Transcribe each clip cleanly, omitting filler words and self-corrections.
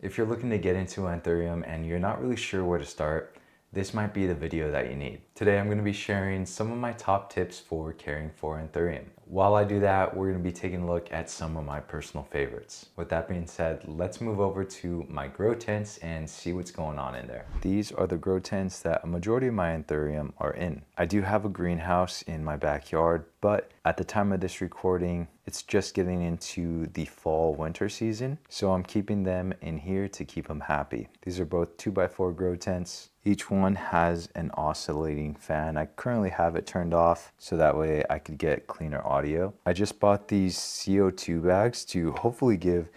If you're looking to get into Anthurium and you're not really sure where to start, this might be the video that you need. Today I'm going to be sharing some of my top tips for caring for Anthurium. While I do that, we're going to be taking a look at some of my personal favorites. With that being said, let's move over to my grow tents and see what's going on in there. These are the grow tents that a majority of my Anthurium are in. I do have a greenhouse in my backyard, but at the time of this recording, it's just getting into the fall winter season, so I'm keeping them in here to keep them happy. These are both 2x4 grow tents. Each one has an oscillating fan. I currently have it turned off so that way I could get cleaner audio. I just bought these CO2 bags to hopefully give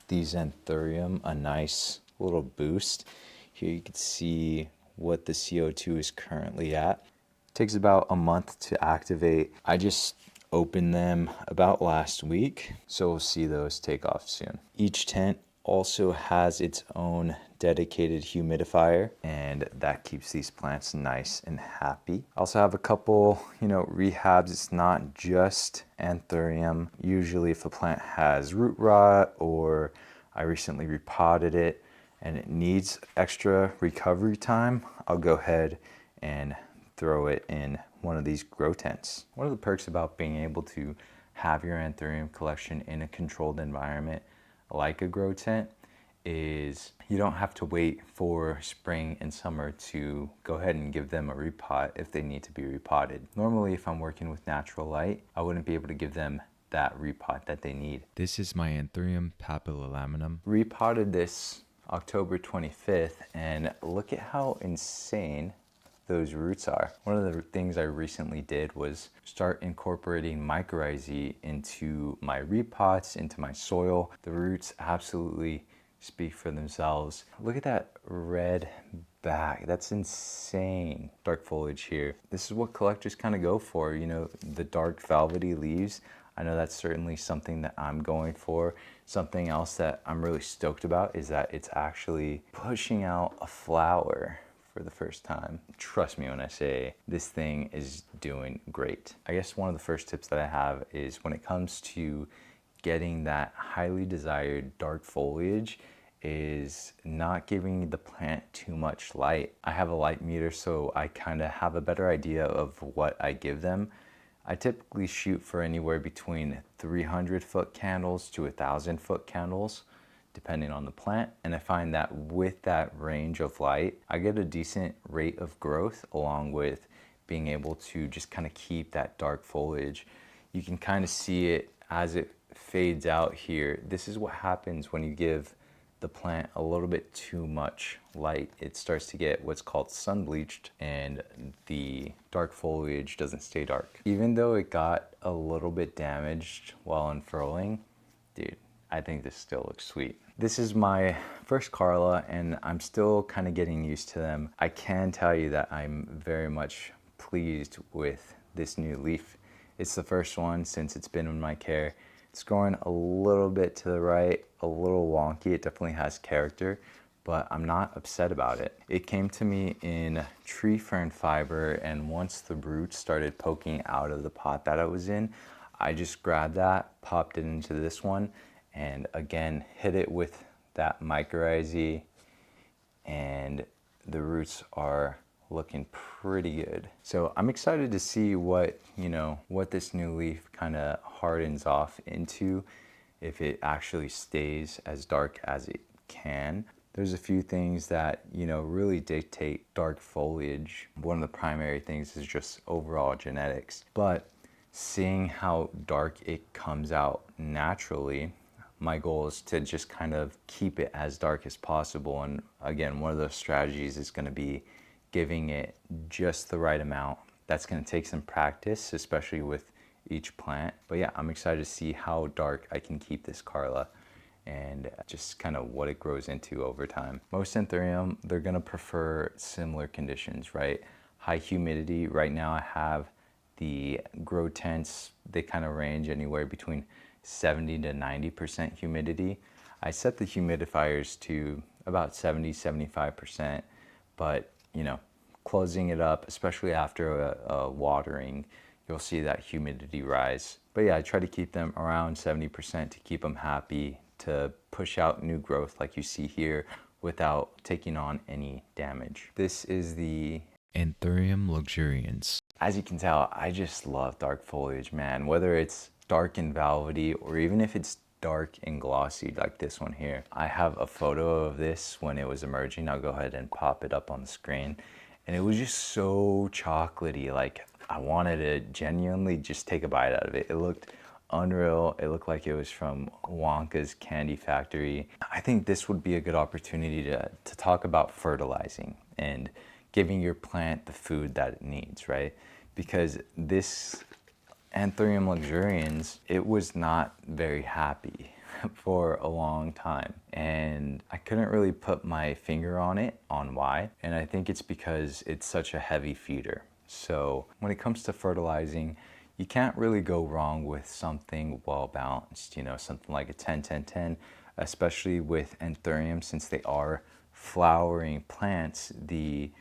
these Anthurium a nice little boost. Here you can see what the CO2 is currently at. It takes about a month to activate. I just opened them about last week, so we'll see those take off soon. Each tent also has its own dedicated humidifier, and that keeps these plants nice and happy. I also have a couple, rehabs. It's not just Anthurium. Usually if a plant has root rot or I recently repotted it and it needs extra recovery time, I'll go ahead and throw it in one of these grow tents. One of the perks about being able to have your Anthurium collection in a controlled environment like a grow tent is you don't have to wait for spring and summer to go ahead and give them a repot if they need to be repotted. Normally, if I'm working with natural light, I wouldn't be able to give them that repot that they need. This is my Anthurium Papilillaminum. Repotted this October 25th, and look at how insane those roots are. One of the things I recently did was start incorporating Mycorrhizae into my repots, into my soil. The roots absolutely speak for themselves. Look at that red back. That's insane. Dark foliage here. This is what collectors kind of go for, the dark velvety leaves. I know that's certainly something that I'm going for. Something else that I'm really stoked about is that it's actually pushing out a flower for the first time. Trust me when I say this thing is doing great. I guess one of the first tips that I have is when it comes to getting that highly desired dark foliage is not giving the plant too much light. I have a light meter, so I kind of have a better idea of what I give them. I typically shoot for anywhere between 300-foot candles to 1,000-foot candles, depending on the plant. And I find that with that range of light, I get a decent rate of growth along with being able to just kind of keep that dark foliage. You can kind of see it as it fades out here. This is what happens when you give the plant a little bit too much light. It starts to get what's called sun bleached, and the dark foliage doesn't stay dark. Even though it got a little bit damaged while unfurling, dude, I think this still looks sweet. This is my first Carla, and I'm still kind of getting used to them. I can tell you that I'm very much pleased with this new leaf. It's the first one since it's been in my care. It's growing a little bit to the right, a little wonky. It definitely has character, but I'm not upset about it. It came to me in tree fern fiber, and once the roots started poking out of the pot that I was in, I just grabbed that, popped it into this one, and again, hit it with that Mycorrhizae, and the roots are looking pretty good. So I'm excited to see what this new leaf kind of hardens off into, if it actually stays as dark as it can. There's a few things that, really dictate dark foliage. One of the primary things is just overall genetics, but seeing how dark it comes out naturally, my goal is to just kind of keep it as dark as possible. And again, one of those strategies is going to be giving it just the right amount. That's going to take some practice, especially with each plant. But yeah, I'm excited to see how dark I can keep this Carla and just kind of what it grows into over time. Most Anthurium, they're going to prefer similar conditions, right? High humidity. Right now I have the grow tents, they kind of range anywhere between 70 to 90% humidity. I set the humidifiers to about 70-75%, but closing it up, especially after a watering, you'll see that humidity rise. But yeah, I try to keep them around 70% to keep them happy, to push out new growth like you see here without taking on any damage. This is the Anthurium Luxurians. As you can tell, I just love dark foliage, man. Whether it's dark and velvety or even if it's dark and glossy like this one here. I have a photo of this when it was emerging. I'll go ahead and pop it up on the screen. And it was just so chocolatey. Like, I wanted to genuinely just take a bite out of it. It looked unreal. It looked like it was from Wonka's Candy Factory. I think this would be a good opportunity to talk about fertilizing and giving your plant the food that it needs, right? Because this Anthurium luxurians, it was not very happy for a long time. And I couldn't really put my finger on it, on why. And I think it's because it's such a heavy feeder. So when it comes to fertilizing, you can't really go wrong with something well balanced, you know, something like a 10-10-10, especially with Anthurium, since they are flowering plants. The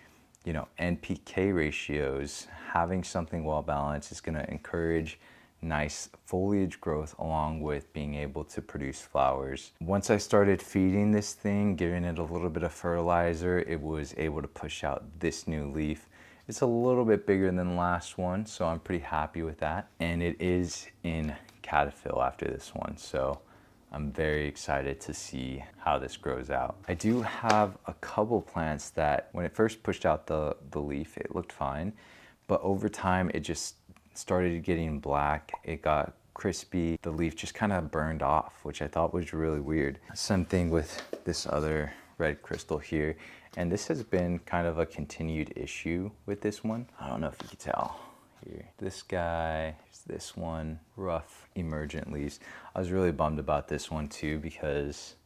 NPK ratios, having something well balanced is going to encourage nice foliage growth along with being able to produce flowers. Once I started feeding this thing, giving it a little bit of fertilizer, it was able to push out this new leaf. It's a little bit bigger than the last one, so I'm pretty happy with that. And it is in caterpillar after this one, so I'm very excited to see how this grows out. I do have a couple plants that when it first pushed out the leaf, it looked fine, but over time it just started getting black. It got crispy. The leaf just kind of burned off, which I thought was really weird. Same thing with this other red crystal here. And this has been kind of a continued issue with this one. I don't know if you can tell. Here. This guy, this one, rough emergent leaves. I was really bummed about this one too because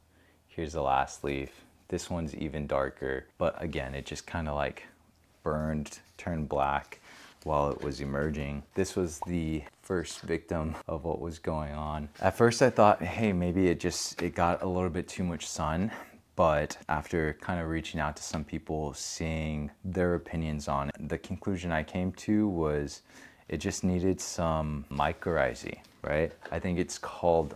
here's the last leaf. This one's even darker, but again, it just kind of like burned, turned black while it was emerging. This was the first victim of what was going on. At first I thought, hey, maybe it got a little bit too much sun. But after kind of reaching out to some people, seeing their opinions on it, the conclusion I came to was it just needed some mycorrhizae, right? I think it's called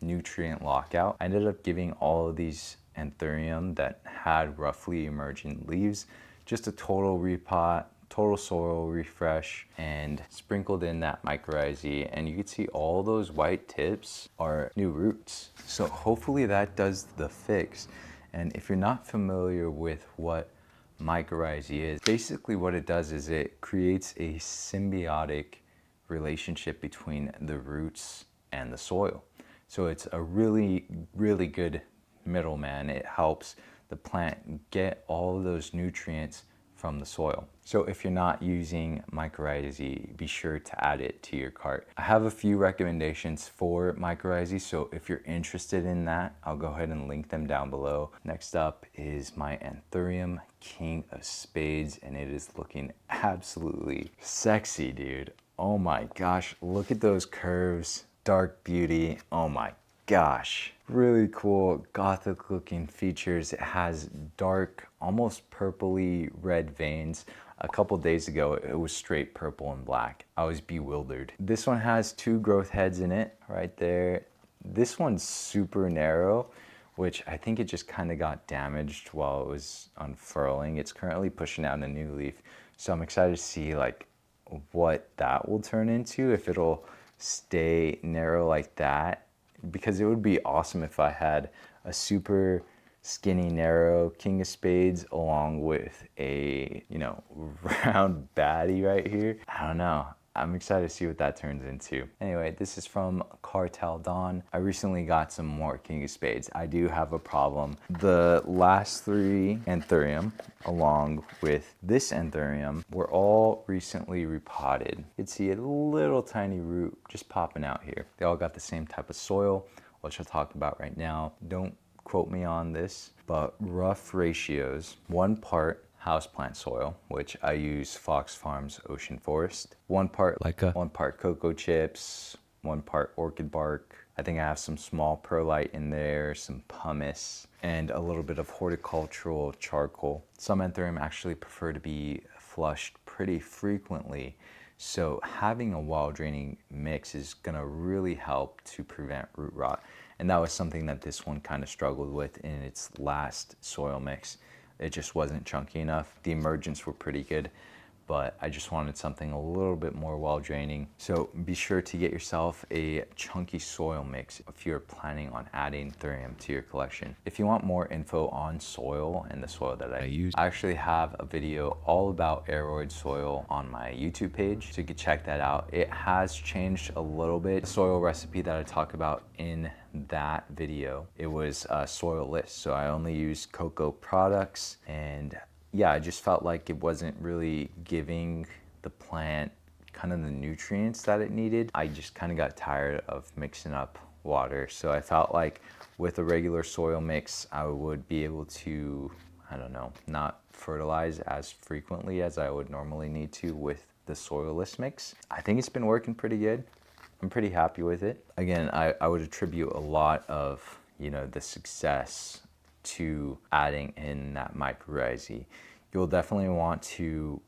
nutrient lockout. I ended up giving all of these Anthurium that had roughly emerging leaves just a total repot, total soil refresh, and sprinkled in that mycorrhizae, and you can see all those white tips are new roots. So hopefully that does the fix. And if you're not familiar with what mycorrhizae is, basically what it does is it creates a symbiotic relationship between the roots and the soil. So it's a really, really good middleman. It helps the plant get all of those nutrients from the soil. So if you're not using mycorrhizae, be sure to add it to your cart. I have a few recommendations for mycorrhizae, so if you're interested in that, I'll go ahead and link them down below. Next up is my Anthurium King of Spades, and it is looking absolutely sexy, dude. Oh my gosh, look at those curves. Dark beauty, oh my gosh. Really cool gothic looking features. It has dark, almost purpley red veins. A couple days ago, it was straight purple and black. I was bewildered. This one has 2 growth heads in it right there. This one's super narrow, which I think it just kind of got damaged while it was unfurling. It's currently pushing out a new leaf. So I'm excited to see like what that will turn into, if it'll stay narrow like that, because it would be awesome if I had a super skinny, narrow King of Spades along with a, round baddie right here. I don't know. I'm excited to see what that turns into. Anyway, this is from Cartel Dawn. I recently got some more King of Spades. I do have a problem. The last 3 Anthurium, along with this Anthurium, were all recently repotted. You can see a little tiny root just popping out here. They all got the same type of soil, which I'll talk about right now. Don't quote me on this, but rough ratios: 1 part houseplant soil, which I use Fox Farms Ocean Forest, 1 part Leica, 1 part cocoa chips, 1 part orchid bark. I think I have some small perlite in there, some pumice, and a little bit of horticultural charcoal. Some Anthurium actually prefer to be flushed pretty frequently, so having a well draining mix is gonna really help to prevent root rot. And that was something that this one kind of struggled with in its last soil mix. It just wasn't chunky enough. The emergence were pretty good, but I just wanted something a little bit more well draining. So be sure to get yourself a chunky soil mix if you're planning on adding Anthurium to your collection. If you want more info on soil and the soil that I use, I actually have a video all about aeroid soil on my YouTube page, so you can check that out. It has changed a little bit. The soil recipe that I talk about in that video, it was soil-less, so I only used cocoa products, and yeah, I just felt like it wasn't really giving the plant kind of the nutrients that it needed. I just kind of got tired of mixing up water. So I felt like with a regular soil mix, I would be able to, I don't know, not fertilize as frequently as I would normally need to with the soilless mix. I think it's been working pretty good. I'm pretty happy with it. Again, I would attribute a lot of, the success to adding in that mycorrhizae. You'll definitely want to,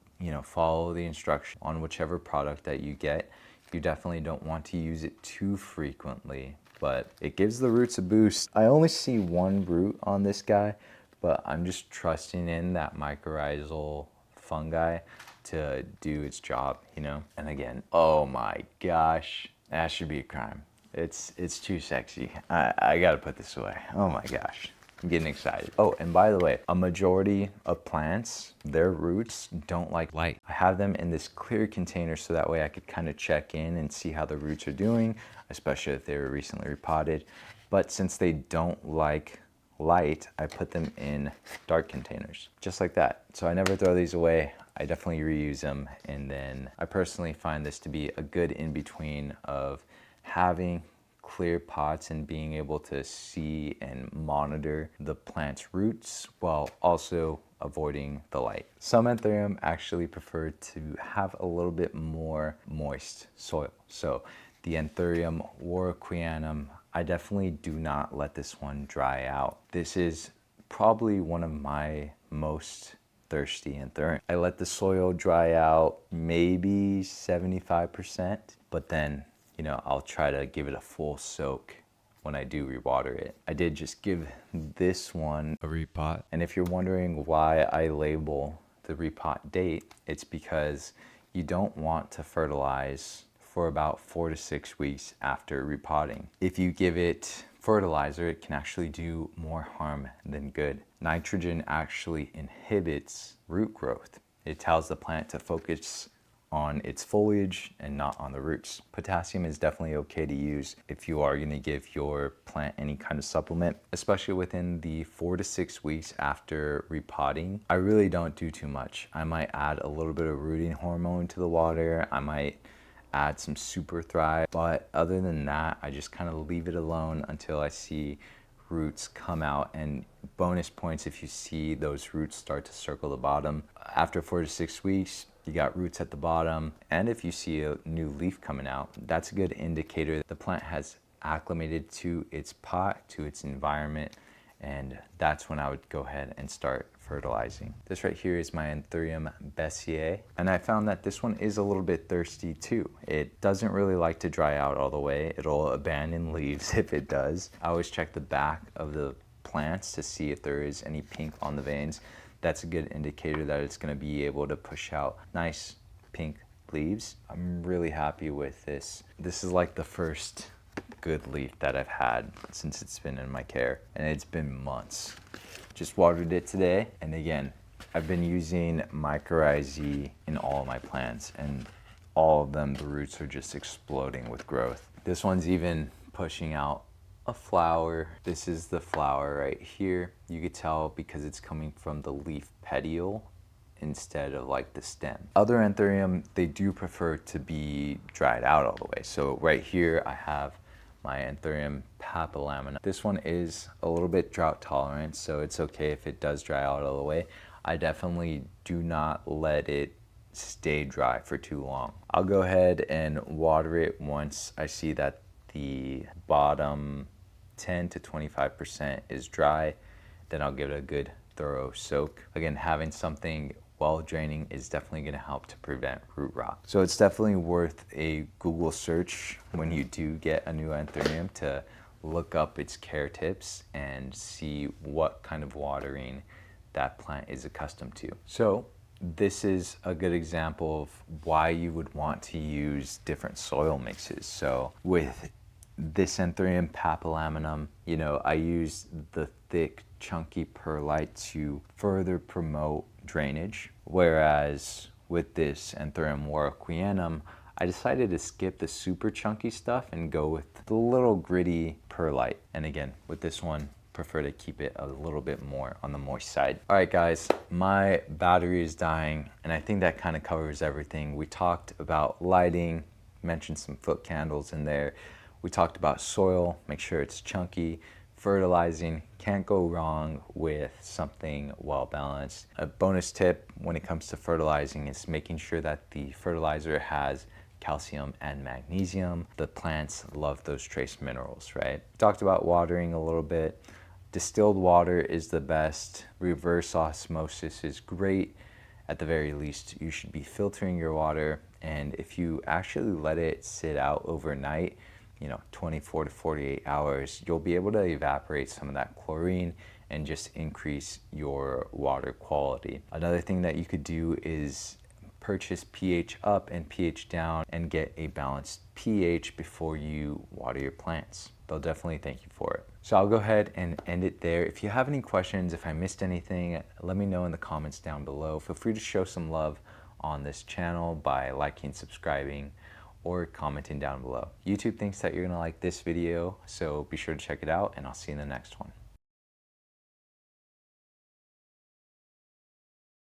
follow the instruction on whichever product that you get. You definitely don't want to use it too frequently, but it gives the roots a boost. I only see one root on this guy, but I'm just trusting in that mycorrhizal fungi to do its job, And again, oh my gosh, that should be a crime. It's too sexy. I gotta put this away. Oh my gosh. I'm getting excited. Oh, and by the way, a majority of plants, their roots don't like light. I have them in this clear container so that way I could kind of check in and see how the roots are doing, especially if they were recently repotted. But since they don't like light, I put them in dark containers, just like that. So I never throw these away. I definitely reuse them. And then I personally find this to be a good in-between of having clear pots and being able to see and monitor the plant's roots while also avoiding the light. Some Anthurium actually prefer to have a little bit more moist soil. So the Anthurium Warocqueanum, I definitely do not let this one dry out. This is probably one of my most thirsty Anthurium. I let the soil dry out maybe 75%, but then I'll try to give it a full soak when I do rewater it. I did just give this one a repot. And if you're wondering why I label the repot date, it's because you don't want to fertilize for about 4 to 6 weeks after repotting. If you give it fertilizer, it can actually do more harm than good. Nitrogen actually inhibits root growth. It tells the plant to focus on its foliage and not on the roots. Potassium is definitely okay to use if you are going to give your plant any kind of supplement, especially within the 4 to 6 weeks after repotting. I really don't do too much. I might add a little bit of rooting hormone to the water. I might add some Super Thrive, but other than that, I just kind of leave it alone until I see roots come out. And bonus points if you see those roots start to circle the bottom. After 4 to 6 weeks, you got roots at the bottom, and if you see a new leaf coming out, that's a good indicator that the plant has acclimated to its pot, to its environment, and that's when I would go ahead and start fertilizing. This right here is my Anthurium Besseae, and I found that this one is a little bit thirsty too. It doesn't really like to dry out all the way. It'll abandon leaves if it does. I always check the back of the plants to see if there is any pink on the veins. That's a good indicator that it's going to be able to push out nice pink leaves. I'm really happy with this. This is like the first good leaf that I've had since it's been in my care, and it's been months. Just watered it today, and again, I've been using Mycorrhizae in all of my plants, and all of them, the roots are just exploding with growth. This one's even pushing out a flower. This is the flower right here. You could tell because it's coming from the leaf petiole instead of like the stem. Other Anthurium, they do prefer to be dried out all the way. So right here I have my Anthurium Papilillaminum. This one is a little bit drought tolerant, so it's okay if it does dry out all the way. I definitely do not let it stay dry for too long. I'll go ahead and water it once I see that the bottom 10 to 25% is dry. Then I'll give it a good thorough soak. Again, having something well draining is definitely going to help to prevent root rot. So it's definitely worth a Google search when you do get a new Anthurium to look up its care tips and see what kind of watering that plant is accustomed to. So this is a good example of why you would want to use different soil mixes. So with this Anthurium Papilillaminum, you know, I use the thick, chunky perlite to further promote drainage, whereas with this Anthurium Warocqueanum, I decided to skip the super chunky stuff and go with the little gritty perlite. And again, with this one, prefer to keep it a little bit more on the moist side. All right, guys, my battery is dying, and I think that kind of covers everything. We talked about lighting, mentioned some foot candles in there. We talked about soil, make sure it's chunky. Fertilizing, can't go wrong with something well balanced. A bonus tip when it comes to fertilizing is making sure that the fertilizer has calcium and magnesium. The plants love those trace minerals, right? Talked about watering a little bit. Distilled water is the best. Reverse osmosis is great. At the very least, you should be filtering your water. And if you actually let it sit out overnight, you know, 24 to 48 hours, you'll be able to evaporate some of that chlorine and just increase your water quality. Another thing that you could do is purchase pH up and pH down and get a balanced pH before you water your plants. They'll definitely thank you for it. So I'll go ahead and end it there. If you have any questions, if I missed anything, let me know in the comments down below. Feel free to show some love on this channel by liking, subscribing, or commenting down below. YouTube thinks that you're gonna like this video, so be sure to check it out, and I'll see you in the next one.